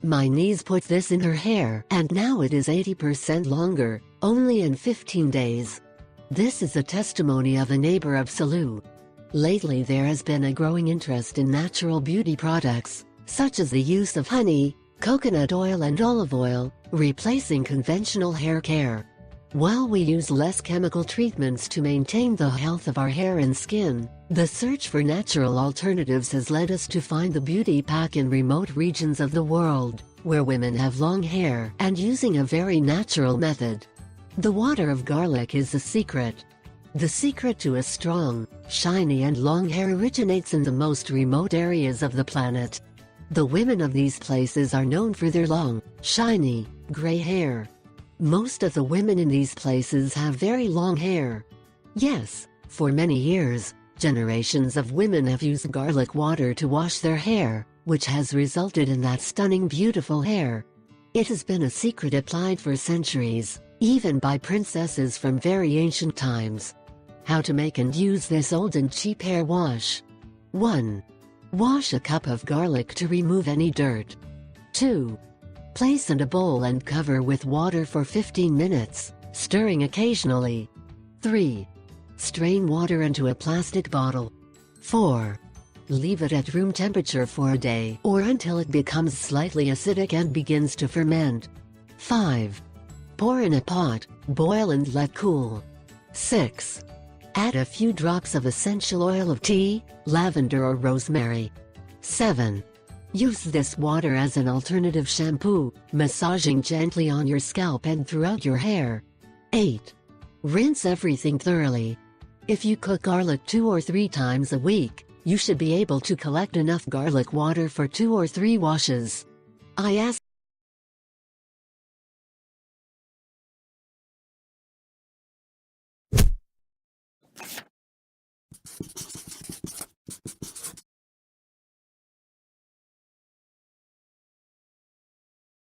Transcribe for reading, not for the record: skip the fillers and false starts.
My niece put this in her hair and now it is 80% longer, only in 15 days. This is a testimony of a neighbor of Salou. Lately there has been a growing interest in natural beauty products, such as the use of honey, coconut oil and olive oil, replacing conventional hair care. While we use less chemical treatments to maintain the health of our hair and skin, the search for natural alternatives has led us to find the beauty pack in remote regions of the world, where women have long hair and using a very natural method. The water of garlic is the secret. The secret to a strong, shiny and long hair originates in the most remote areas of the planet. The women of these places are known for their long, shiny, gray hair. Most of the women in these places have very long hair. Yes, for many years, generations of women have used garlic water to wash their hair, which has resulted in that stunning beautiful hair. It has been a secret applied for centuries, even by princesses from very ancient times. How to make and use this old and cheap hair wash. 1. Wash a cup of garlic to remove any dirt. 2. Place in a bowl and cover with water for 15 minutes, stirring occasionally. 3. Strain water into a plastic bottle. 4. Leave it at room temperature for a day or until it becomes slightly acidic and begins to ferment. 5. Pour in a pot, boil and let cool. 6. Add a few drops of essential oil of tea, lavender or rosemary. 7. Use this water as an alternative shampoo, massaging gently on your scalp and throughout your hair. 8. Rinse everything thoroughly. If you cook garlic 2 or 3 times a week, you should be able to collect enough garlic water for 2 or 3 washes. I ask